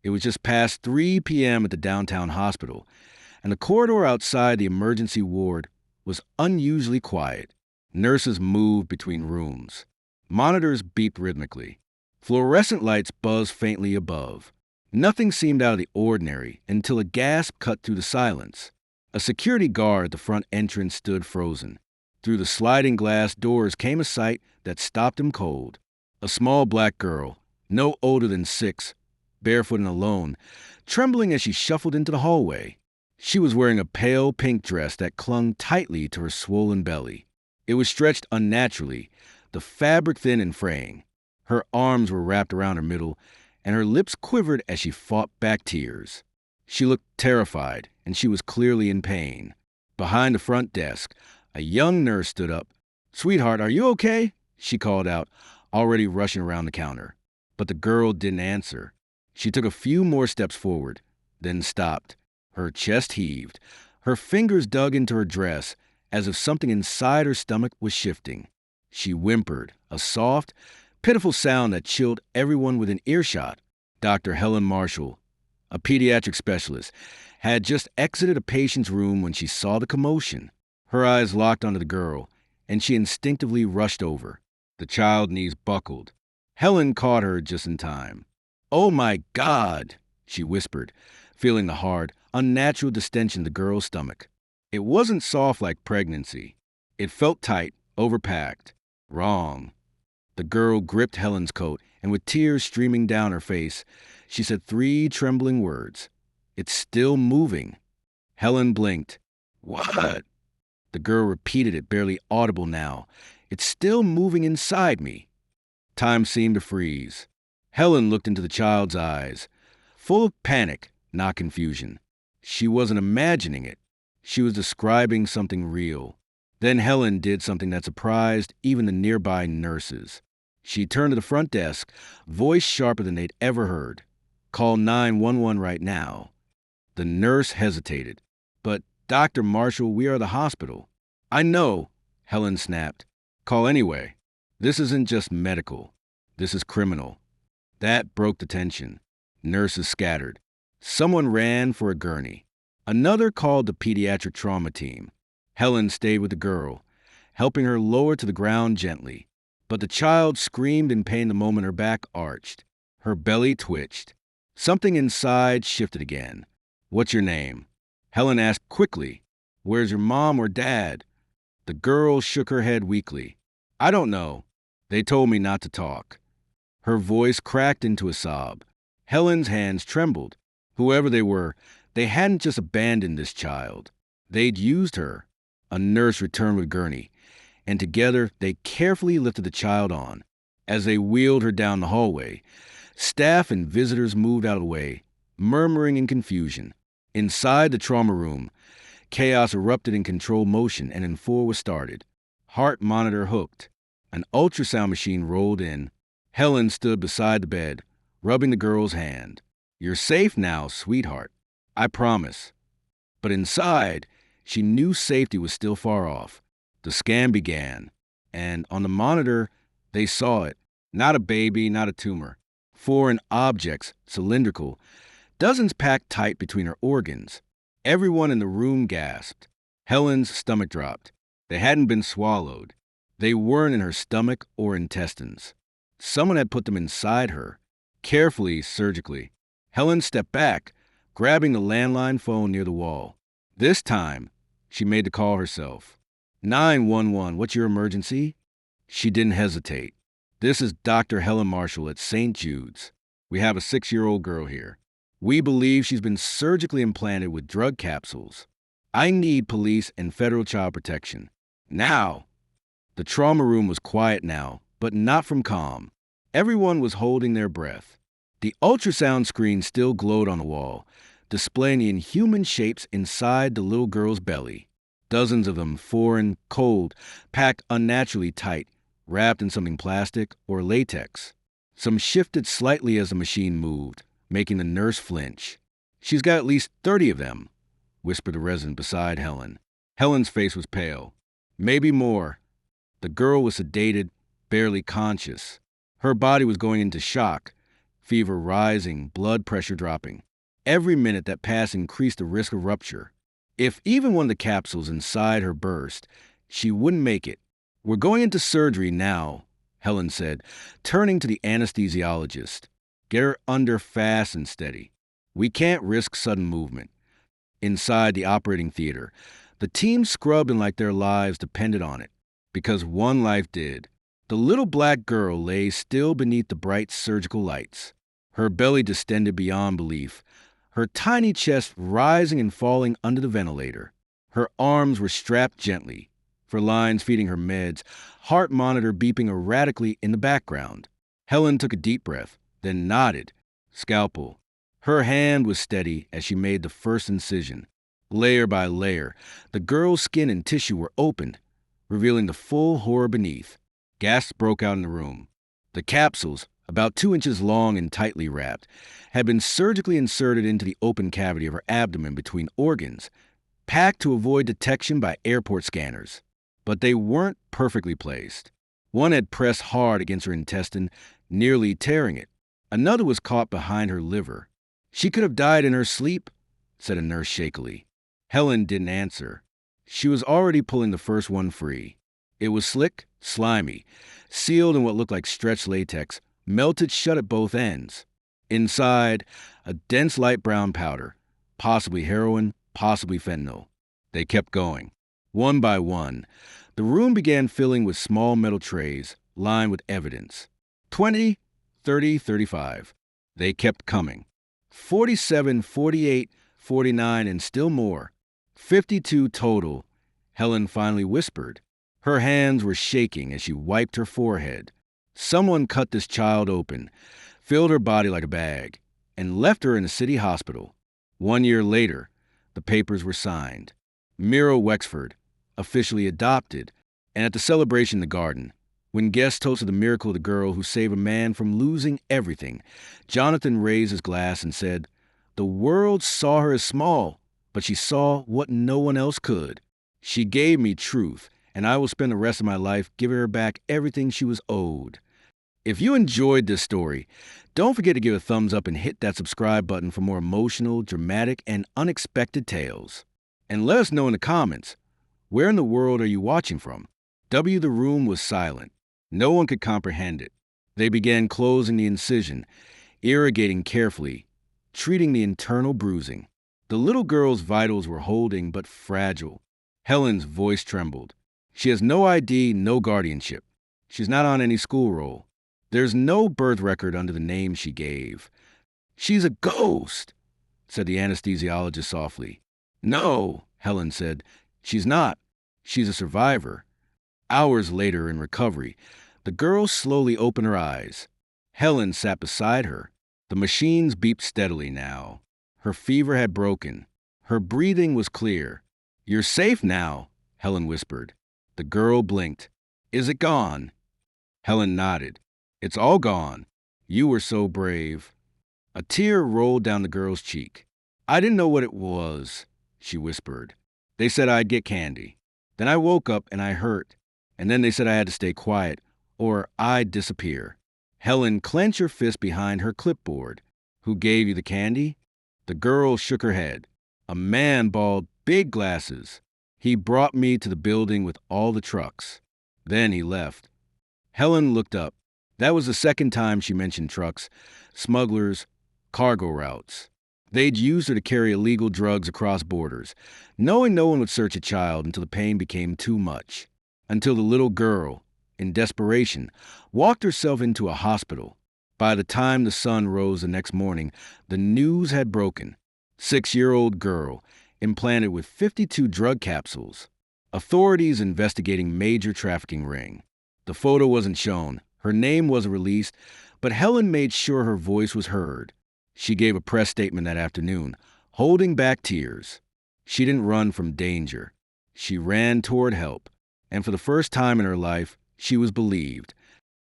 It was just past 3 p.m. at the downtown hospital, and the corridor outside the emergency ward was unusually quiet. Nurses moved between rooms. Monitors beeped rhythmically. Fluorescent lights buzzed faintly above. Nothing seemed out of the ordinary until a gasp cut through the silence. A security guard at the front entrance stood frozen. Through the sliding glass doors came a sight that stopped him cold. A small black girl, no older than 6, barefoot and alone, trembling as she shuffled into the hallway. She was wearing a pale pink dress that clung tightly to her swollen belly. It was stretched unnaturally, the fabric thin and fraying. Her arms were wrapped around her middle, and her lips quivered as she fought back tears. She looked terrified, and she was clearly in pain. Behind the front desk, a young nurse stood up. "Sweetheart, are you okay?" she called out, already rushing around the counter. But the girl didn't answer. She took a few more steps forward, then stopped. Her chest heaved. Her fingers dug into her dress as if something inside her stomach was shifting. She whimpered, a soft, pitiful sound that chilled everyone within earshot. Dr. Helen Marshall, a pediatric specialist, had just exited a patient's room when she saw the commotion. Her eyes locked onto the girl, and she instinctively rushed over. The child's knees buckled. Helen caught her just in time. "Oh my God," she whispered, feeling the hard, unnatural distension in the girl's stomach. It wasn't soft like pregnancy. It felt tight, overpacked. Wrong. The girl gripped Helen's coat, and with tears streaming down her face, she said 3 trembling words. "It's still moving." Helen blinked. "What?" The girl repeated it, barely audible now. "It's still moving inside me." Time seemed to freeze. Helen looked into the child's eyes, full of panic, not confusion. She wasn't imagining it. She was describing something real. Then Helen did something that surprised even the nearby nurses. She turned to the front desk, voice sharper than they'd ever heard. "Call 911 right now." The nurse hesitated. "But, Dr. Marshall, we are the hospital." "I know," Helen snapped. "Call anyway. This isn't just medical. This is criminal." That broke the tension. Nurses scattered. Someone ran for a gurney. Another called the pediatric trauma team. Helen stayed with the girl, helping her lower to the ground gently. But the child screamed in pain the moment her back arched. Her belly twitched. Something inside shifted again. "What's your name?" Helen asked quickly. "Where's your mom or dad?" The girl shook her head weakly. "I don't know. They told me not to talk." Her voice cracked into a sob. Helen's hands trembled. Whoever they were, they hadn't just abandoned this child. They'd used her. A nurse returned with gurney, and together they carefully lifted the child on. As they wheeled her down the hallway, staff and visitors moved out of the way, murmuring in confusion. Inside the trauma room, chaos erupted in controlled motion, and N4 was started. Heart monitor hooked. An ultrasound machine rolled in. Helen stood beside the bed, rubbing the girl's hand. "You're safe now, sweetheart. I promise." But inside, she knew safety was still far off. The scan began, and on the monitor, they saw it. Not a baby, not a tumor. Foreign objects, cylindrical, dozens packed tight between her organs. Everyone in the room gasped. Helen's stomach dropped. They hadn't been swallowed. They weren't in her stomach or intestines. Someone had put them inside her, carefully, surgically. Helen stepped back, grabbing the landline phone near the wall. This time, she made the call herself. 911, what's your emergency? She didn't hesitate. "This is Dr. Helen Marshall at St. Jude's. We have a 6-year-old girl here. We believe she's been surgically implanted with drug capsules. I need police and federal child protection. Now!" The trauma room was quiet now, but not from calm. Everyone was holding their breath. The ultrasound screen still glowed on the wall, displaying the inhuman shapes inside the little girl's belly. Dozens of them, foreign, cold, packed unnaturally tight, wrapped in something plastic or latex. Some shifted slightly as the machine moved, making the nurse flinch. "She's got at least 30 of them," whispered the resident beside Helen. Helen's face was pale. "Maybe more." The girl was sedated, barely conscious. Her body was going into shock, fever rising, blood pressure dropping. Every minute that passed increased the risk of rupture. If even one of the capsules inside her burst, she wouldn't make it. "We're going into surgery now," Helen said, turning to the anesthesiologist. "Get her under fast and steady. We can't risk sudden movement." Inside the operating theater, the team scrubbed like their lives depended on it, because one life did. The little black girl lay still beneath the bright surgical lights, her belly distended beyond belief, her tiny chest rising and falling under the ventilator. Her arms were strapped gently, for lines feeding her meds, heart monitor beeping erratically in the background. Helen took a deep breath, then nodded. Scalpel. Her hand was steady as she made the first incision. Layer by layer, the girl's skin and tissue were opened, revealing the full horror beneath. Gasps broke out in the room. The capsules, about 2 inches long and tightly wrapped, had been surgically inserted into the open cavity of her abdomen between organs, packed to avoid detection by airport scanners. But they weren't perfectly placed. One had pressed hard against her intestine, nearly tearing it. Another was caught behind her liver. "She could have died in her sleep," said a nurse shakily. Helen didn't answer. She was already pulling the first one free. It was slick, slimy, sealed in what looked like stretched latex, melted shut at both ends. Inside, a dense light brown powder, possibly heroin, possibly fentanyl. They kept going. One by one, the room began filling with small metal trays lined with evidence. 20, 30, 35. They kept coming. 47, 48, 49, and still more. 52 total, Helen finally whispered. Her hands were shaking as she wiped her forehead. Someone cut this child open, filled her body like a bag, and left her in a city hospital. 1 year later, the papers were signed. Mira Wexford, officially adopted, and at the celebration in the garden, when guests toasted the miracle of the girl who saved a man from losing everything, Jonathan raised his glass and said, "The world saw her as small, but she saw what no one else could. She gave me truth, and I will spend the rest of my life giving her back everything she was owed." If you enjoyed this story, don't forget to give a thumbs up and hit that subscribe button for more emotional, dramatic, and unexpected tales. And let us know in the comments, where in the world are you watching from? The room was silent. No one could comprehend it. They began closing the incision, irrigating carefully, treating the internal bruising. The little girl's vitals were holding but fragile. Helen's voice trembled. She has no ID, no guardianship. She's not on any school roll. There's no birth record under the name she gave. "She's a ghost," said the anesthesiologist softly. "No," Helen said. "She's not. She's a survivor." Hours later in recovery, the girl slowly opened her eyes. Helen sat beside her. The machines beeped steadily now. Her fever had broken. Her breathing was clear. "You're safe now," Helen whispered. The girl blinked. "Is it gone?" Helen nodded. "It's all gone. You were so brave." A tear rolled down the girl's cheek. "I didn't know what it was," she whispered. "They said I'd get candy. Then I woke up and I hurt. And then they said I had to stay quiet or I'd disappear." Helen clenched her fist behind her clipboard. "Who gave you the candy?" The girl shook her head. "A man bawled big glasses. He brought me to the building with all the trucks. Then he left." Helen looked up. That was the second time she mentioned trucks, smugglers, cargo routes. They'd used her to carry illegal drugs across borders, knowing no one would search a child until the pain became too much. Until the little girl, in desperation, walked herself into a hospital. By the time the sun rose the next morning, the news had broken. 6-year-old girl, implanted with 52 drug capsules. Authorities investigating major trafficking ring. The photo wasn't shown. Her name wasn't released, but Helen made sure her voice was heard. She gave a press statement that afternoon, holding back tears. She didn't run from danger. She ran toward help, and for the first time in her life, she was believed.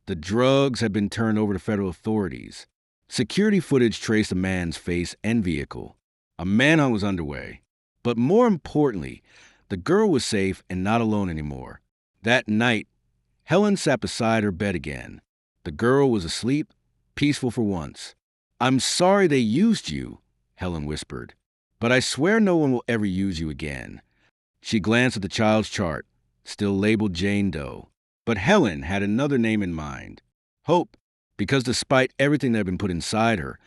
The drugs had been turned over to federal authorities. Security footage traced a man's face and vehicle. A manhunt was underway. But more importantly, the girl was safe and not alone anymore. That night, Helen sat beside her bed again. The girl was asleep, peaceful for once. I'm sorry they used you, Helen whispered, but I swear no one will ever use you again. She glanced at the child's chart, still labeled Jane Doe. But Helen had another name in mind, Hope, because despite everything that had been put inside her,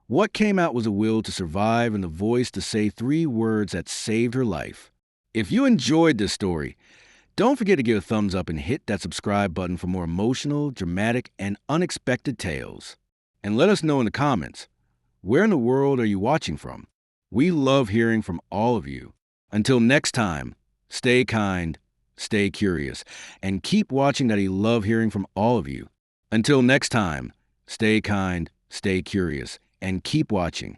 what came out was a will to survive and the voice to say 3 words that saved her life. If you enjoyed this story, don't forget to give a thumbs up and hit that subscribe button for more emotional, dramatic, and unexpected tales. And let us know in the comments, where in the world are you watching from? We love hearing from all of you. Until next time, stay kind, stay curious, and keep watching that we love hearing from all of you. Until next time, stay kind, stay curious, and keep watching.